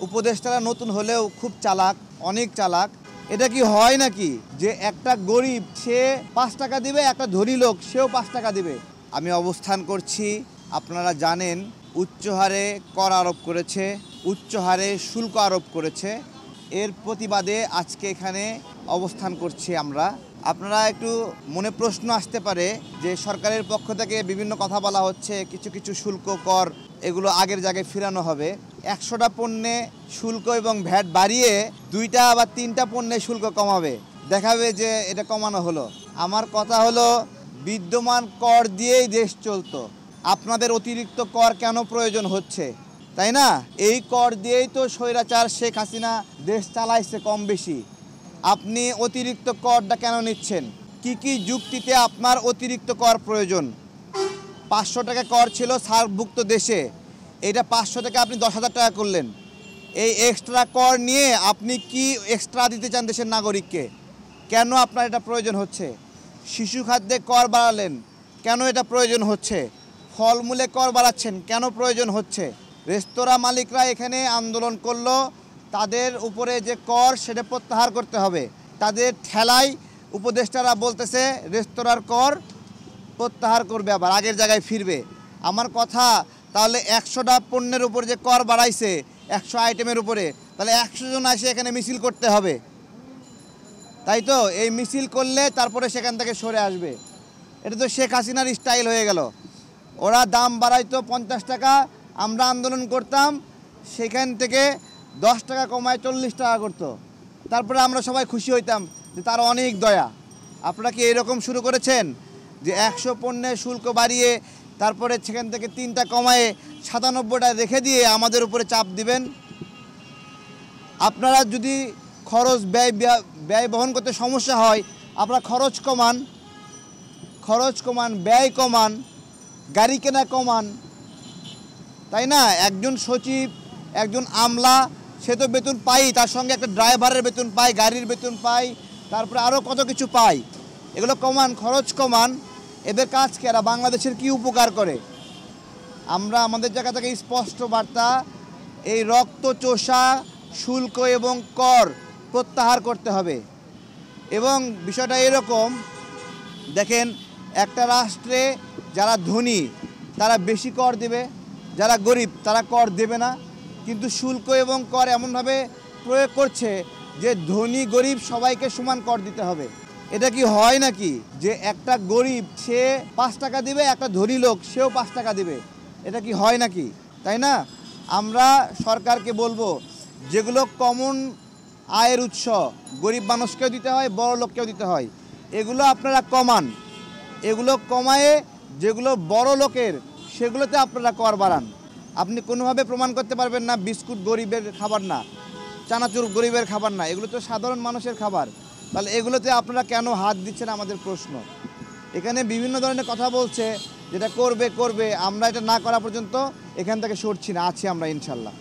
উপদেষ্টারা নতুন হলেও খুব চালাক, অনেক চালাক। এটা কি হয় নাকি যে একটা গরিব সে 5 টাকা দিবে, একটা ধনী লোক সেও 5 টাকা দিবে? আমি অবস্থান করছি, আপনারা জানেন, উচ্চ হারে কর আরোপ করেছে, উচ্চ হারে শুল্ক আরোপ করেছে। এর প্রতিবাদে আজকে এখানে অবস্থান করছি আমরা। আপনারা একটু মনে প্রশ্ন আসতে পারে যে সরকারের পক্ষ থেকে বিভিন্ন কথা বলা হচ্ছে, কিছু কিছু শুল্ক কর এগুলো আগের জায়গায় ফেরানো হবে। 100টা পণ্যে শুল্ক এবং ভ্যাট বাড়িয়ে 2টা বা 3টা পণ্যে শুল্ক কমাবে, দেখাবে যে এটা কমানো হলো। আমার কথা হলো, বিদ্যমান কর দিয়েই দেশ চলতো, আপনাদের অতিরিক্ত কর কেন প্রয়োজন হচ্ছে? তাই না? এই কর দিয়েই তো স্বৈরাচার শেখ হাসিনা দেশ চালাইছে কম বেশি। আপনি অতিরিক্ত করটা কেন নিচ্ছেন? কি কি যুক্তিতে আপনার অতিরিক্ত কর প্রয়োজন? 500 টাকা কর ছিল সার্কভুক্ত দেশে, এটা 500 থেকে আপনি 10,000 টাকা করলেন। এই এক্সট্রা কর নিয়ে আপনি কি এক্সট্রা দিতে চান দেশের নাগরিককে? কেন আপনার এটা প্রয়োজন হচ্ছে? শিশু খাদ্যে কর বাড়ালেন, কেন এটা প্রয়োজন হচ্ছে? ফলমূলে কর বাড়াচ্ছেন, কেন প্রয়োজন হচ্ছে? রেস্তোরাঁ মালিকরা এখানে আন্দোলন করলো, তাদের উপরে যে কর সেটা প্রত্যাহার করতে হবে। তাদের ঠেলায় উপদেষ্টারা বলতেছে রেস্তোরাঁর কর প্রত্যাহার করবে, আবার আগের জায়গায় ফিরবে। আমার কথা, তাহলে 100টা পণ্যের উপর যে কর বাড়াইছে, 100 আইটেমের উপরে, তাহলে 100 জন এসে এখানে মিছিল করতে হবে, তাই তো? এই মিছিল করলে তারপরে সেখান থেকে সরে আসবে। এটা তো শেখ হাসিনার স্টাইল হয়ে গেল। ওরা দাম বাড়াইতো 50 টাকা, আমরা আন্দোলন করতাম, সেখান থেকে 10 টাকা কমায় 40 টাকা করতো, তারপরে আমরা সবাই খুশি হইতাম যে তার অনেক দয়া। আপনারা কি এরকম শুরু করেছেন যে 100 পণ্যের শুল্ক বাড়িয়ে তারপরে সেখান থেকে 3টা কমায়ে 97টা রেখে দিয়ে আমাদের উপরে চাপ দিবেন? আপনারা যদি খরচ ব্যয় বহন করতে সমস্যা হয়, আপনারা খরচ কমান, ব্যয় কমান, গাড়ি কেনা কমান, তাই না? একজন সচিব, একজন আমলা, সে তো বেতন পাই, তার সঙ্গে একটা ড্রাইভারের বেতন পাই, গাড়ির বেতন পাই, তারপরে আরও কত কিছু পাই। এগুলো কমান, খরচ কমান। এদের কাজ কি? এরা বাংলাদেশের কি উপকার করে? আমরা আমাদের জায়গা থেকে স্পষ্ট বার্তা, এই রক্তচোষা শুল্ক এবং কর প্রত্যাহার করতে হবে। এবং বিষয়টা এরকম, দেখেন, একটা রাষ্ট্রে যারা ধনী তারা বেশি কর দেবে, যারা গরিব তারা কর দেবে না। কিন্তু শুল্ক এবং কর এমনভাবে প্রয়োগ করছে যে ধনী গরিব সবাইকে সমান কর দিতে হবে। এটা কি হয় নাকি যে একটা গরিব সে 5 টাকা দিবে, একটা ধনী লোক সেও 5 টাকা দিবে? এটা কি হয় নাকি? তাই না? আমরা সরকারকে বলবো, যেগুলো কমন আয়ের উৎস, গরিব মানুষকেও দিতে হয়, বড় লোককেও দিতে হয়, এগুলো আপনারা কমান। এগুলো কমায়ে যেগুলো বড় লোকের সেগুলোতে আপনারা কর বাড়ান। আপনি কোনোভাবে প্রমাণ করতে পারবেন না বিস্কুট গরিবের খাবার না, চানাচুর গরিবের খাবার না, এগুলো তো সাধারণ মানুষের খাবার। তাহলে এগুলোতে আপনারা কেন হাত দিচ্ছেন আমাদের প্রশ্ন। এখানে বিভিন্ন ধরনের কথা বলছে, যেটা করবে। আমরা এটা না করা পর্যন্ত এখান থেকে সরছি না, আছি আমরা ইনশাল্লাহ।